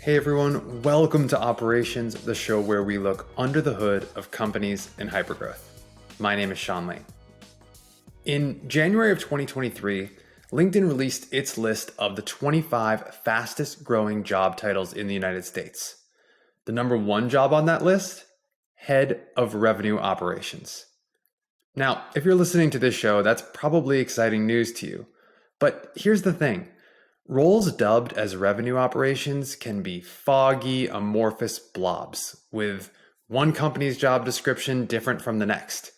Hey everyone, welcome to Operations, the show where we look under the hood of companies in hypergrowth. My name is Sean Lane. In January of 2023, LinkedIn released its list of the 25 fastest growing job titles in the United States. The number one job on that list? Head of Revenue Operations. Now, if you're listening to this show, that's probably exciting news to you. But here's the thing. Roles dubbed as revenue operations can be foggy, amorphous blobs, with one company's job description different from the next.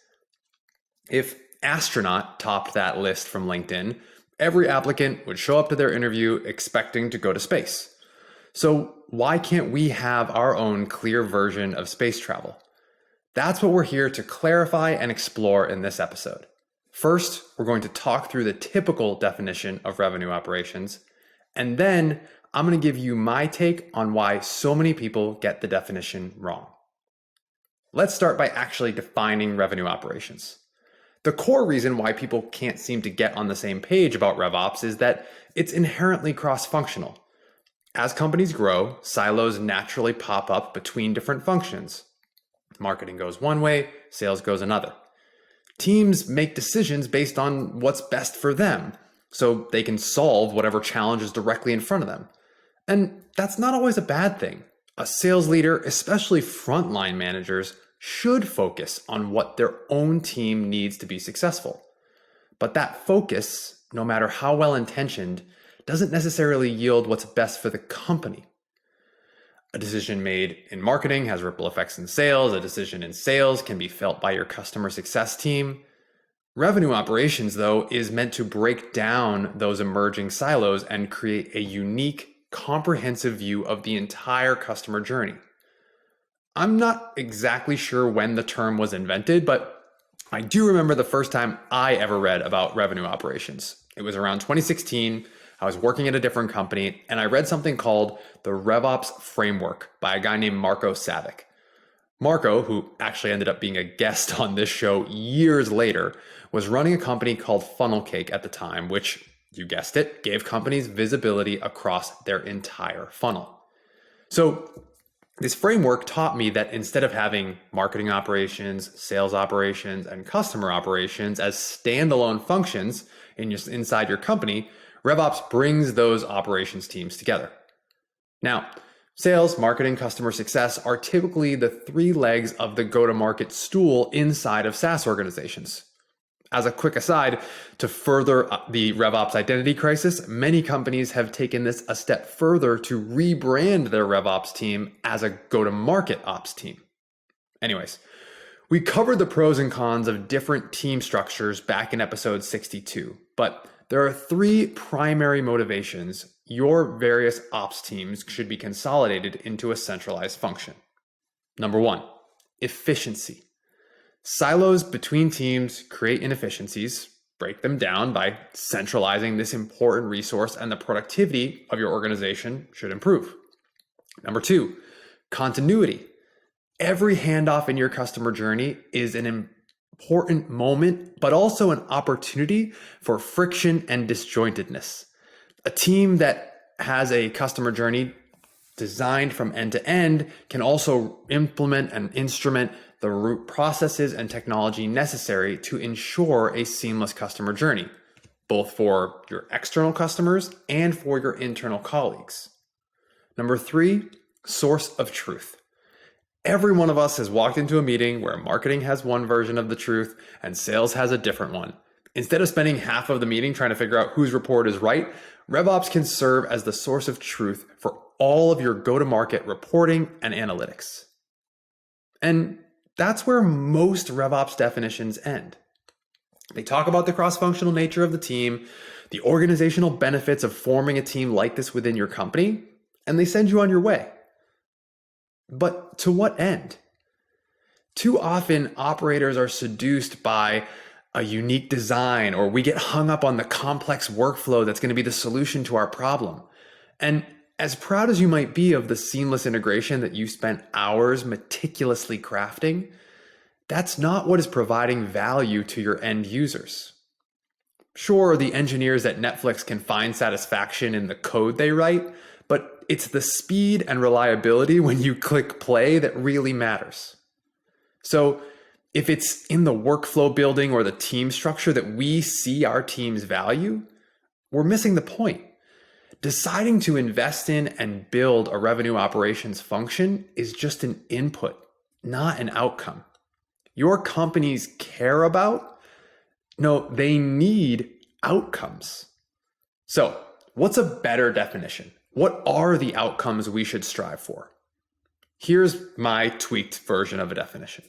If astronaut topped that list from LinkedIn, every applicant would show up to their interview expecting to go to space. So why can't we have our own clear version of space travel? That's what we're here to clarify and explore in this episode. First, we're going to talk through the typical definition of revenue operations. And then I'm going to give you my take on why so many people get the definition wrong. Let's start by actually defining revenue operations. The core reason why people can't seem to get on the same page about RevOps is that it's inherently cross-functional. As companies grow, silos naturally pop up between different functions. Marketing goes one way, sales goes another. Teams make decisions based on what's best for them, so they can solve whatever challenge is directly in front of them. And that's not always a bad thing. A sales leader, especially frontline managers, should focus on what their own team needs to be successful. But that focus, no matter how well intentioned, doesn't necessarily yield what's best for the company. A decision made in marketing has ripple effects in sales. A decision in sales can be felt by your customer success team. Revenue operations, though, is meant to break down those emerging silos and create a unique, comprehensive view of the entire customer journey. I'm not exactly sure when the term was invented, but I do remember the first time I ever read about revenue operations. It was around 2016. I was working at a different company, and I read something called the RevOps Framework by a guy named Marco Savic. Marco, who actually ended up being a guest on this show years later, was running a company called Funnelcake at the time, which, you guessed it, gave companies visibility across their entire funnel. So this framework taught me that instead of having marketing operations, sales operations, and customer operations as standalone functions inside your company, RevOps brings those operations teams together. Now, sales, marketing, customer success are typically the three legs of the go-to-market stool inside of SaaS organizations. As a quick aside, to further the RevOps identity crisis, many companies have taken this a step further to rebrand their RevOps team as a go-to-market ops team. Anyways, we covered the pros and cons of different team structures back in episode 62, but there are three primary motivations your various ops teams should be consolidated into a centralized function. Number one, efficiency. Silos between teams create inefficiencies. Break them down by centralizing this important resource, and the productivity of your organization should improve. Number two, continuity. Every handoff in your customer journey is an important moment, but also an opportunity for friction and disjointedness. A team that has a customer journey designed from end to end can also implement and instrument the root processes and technology necessary to ensure a seamless customer journey, both for your external customers and for your internal colleagues. Number three, source of truth. Every one of us has walked into a meeting where marketing has one version of the truth and sales has a different one. Instead of spending half of the meeting trying to figure out whose report is right, RevOps can serve as the source of truth for all of your go-to-market reporting and analytics. And that's where most RevOps definitions end. They talk about the cross-functional nature of the team, the organizational benefits of forming a team like this within your company, and they send you on your way. But to what end? Too often, operators are seduced by a unique design, or we get hung up on the complex workflow that's going to be the solution to our problem. And as proud as you might be of the seamless integration that you spent hours meticulously crafting, that's not what is providing value to your end users. Sure, the engineers at Netflix can find satisfaction in the code they write, but it's the speed and reliability when you click play that really matters. So if it's in the workflow building or the team structure that we see our teams value, we're missing the point. Deciding to invest in and build a revenue operations function is just an input, not an outcome. Your companies care about, no, they need outcomes. So, what's a better definition? What are the outcomes we should strive for? Here's my tweaked version of a definition.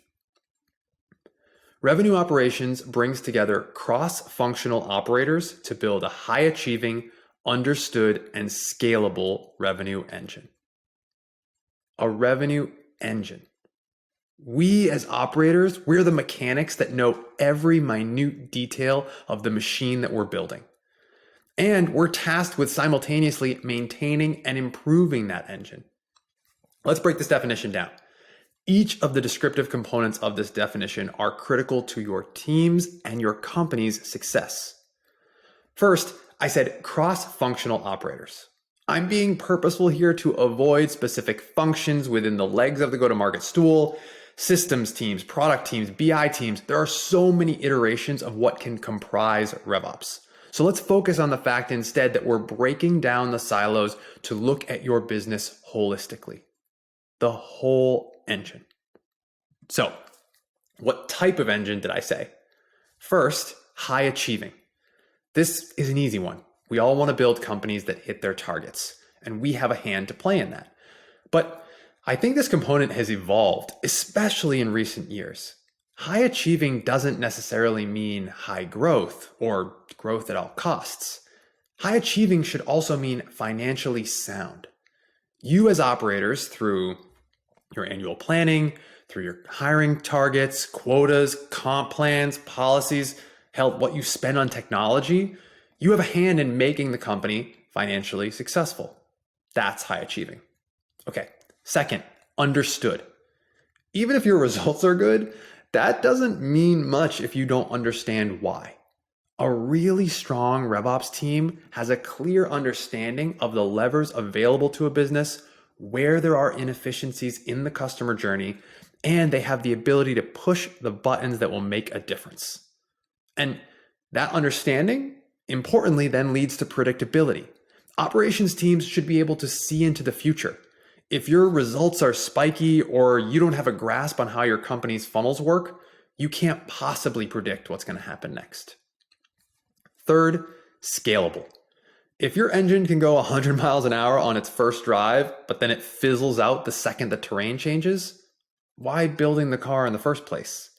Revenue operations brings together cross-functional operators to build a high-achieving, understood, and scalable revenue engine. A revenue engine. We as operators, we're the mechanics that know every minute detail of the machine that we're building. And we're tasked with simultaneously maintaining and improving that engine. Let's break this definition down. Each of the descriptive components of this definition are critical to your team's and your company's success. First, I said cross-functional operators. I'm being purposeful here to avoid specific functions within the legs of the go-to-market stool, systems teams, product teams, BI teams. There are so many iterations of what can comprise RevOps. So let's focus on the fact instead that we're breaking down the silos to look at your business holistically. The whole engine. So, what type of engine did I say? First, high achieving. This is an easy one. We all want to build companies that hit their targets, and we have a hand to play in that. But I think this component has evolved, especially in recent years. High achieving doesn't necessarily mean high growth or growth at all costs. High achieving should also mean financially sound. You as operators, through your annual planning, through your hiring targets, quotas, comp plans, policies, hell, what you spend on technology, you have a hand in making the company financially successful. That's high achieving. Okay, second, understood. Even if your results are good, that doesn't mean much if you don't understand why. A really strong RevOps team has a clear understanding of the levers available to a business, where there are inefficiencies in the customer journey, and they have the ability to push the buttons that will make a difference. And that understanding, importantly, then leads to predictability. Operations teams should be able to see into the future. If your results are spiky or you don't have a grasp on how your company's funnels work, you can't possibly predict what's going to happen next. Third, scalable. If your engine can go 100 miles an hour on its first drive, but then it fizzles out the second the terrain changes, why building the car in the first place?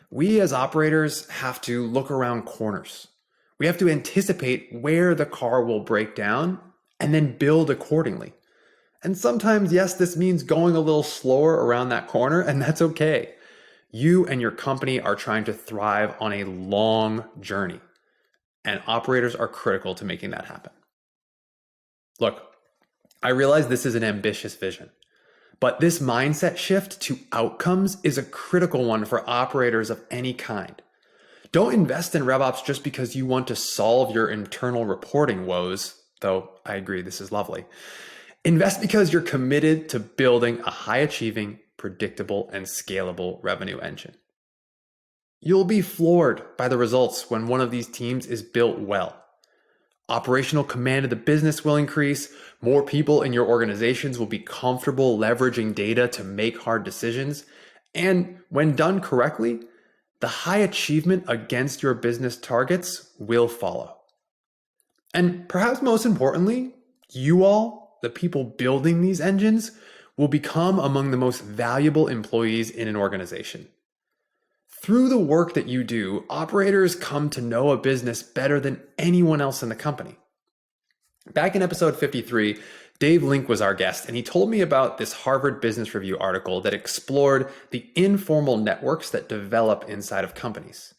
We as operators have to look around corners. We have to anticipate where the car will break down and then build accordingly. And sometimes, yes, this means going a little slower around that corner, and that's okay. You and your company are trying to thrive on a long journey, and operators are critical to making that happen. Look, I realize this is an ambitious vision, but this mindset shift to outcomes is a critical one for operators of any kind. Don't invest in RevOps just because you want to solve your internal reporting woes, though I agree this is lovely. Invest because you're committed to building a high-achieving, predictable, and scalable revenue engine. You'll be floored by the results when one of these teams is built well. Operational command of the business will increase, more people in your organizations will be comfortable leveraging data to make hard decisions, and when done correctly, the high achievement against your business targets will follow. And perhaps most importantly, you all, the people building these engines, will become among the most valuable employees in an organization. Through the work that you do, operators come to know a business better than anyone else in the company. Back in episode 53, Dave Link was our guest, and he told me about this Harvard Business Review article that explored the informal networks that develop inside of companies.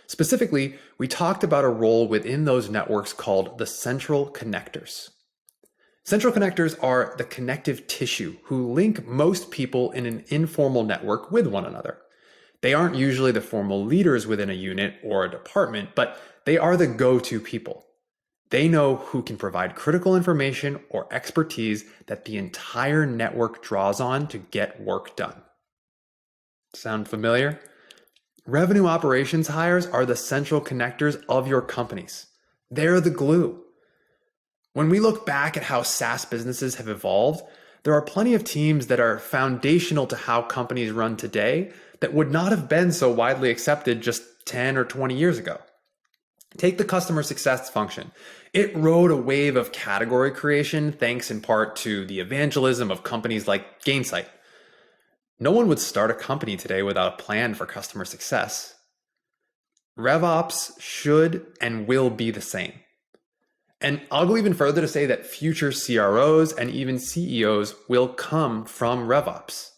Specifically, we talked about a role within those networks called the central connectors. Central connectors are the connective tissue who link most people in an informal network with one another. They aren't usually the formal leaders within a unit or a department, but they are the go-to people. They know who can provide critical information or expertise that the entire network draws on to get work done. Sound familiar? Revenue operations hires are the central connectors of your companies. They're the glue. When we look back at how SaaS businesses have evolved, there are plenty of teams that are foundational to how companies run today that would not have been so widely accepted just 10 or 20 years ago. Take the customer success function. It rode a wave of category creation thanks in part to the evangelism of companies like Gainsight. No one would start a company today without a plan for customer success. RevOps should and will be the same. And I'll go even further to say that future CROs and even CEOs will come from RevOps.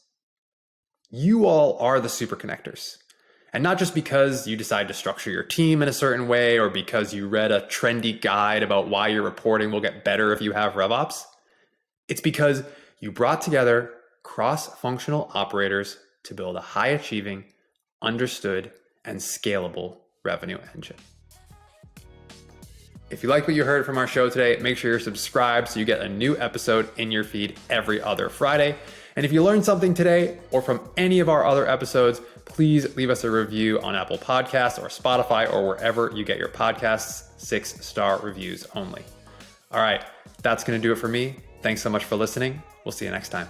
You all are the super connectors. And not just because you decide to structure your team in a certain way or because you read a trendy guide about why your reporting will get better if you have RevOps. It's because you brought together cross-functional operators to build a high-achieving, understood, and scalable revenue engine. If you like what you heard from our show today, make sure you're subscribed so you get a new episode in your feed every other Friday. And if you learned something today or from any of our other episodes, please leave us a review on Apple Podcasts or Spotify or wherever you get your podcasts. 6-star reviews only. All right, that's going to do it for me. Thanks so much for listening. We'll see you next time.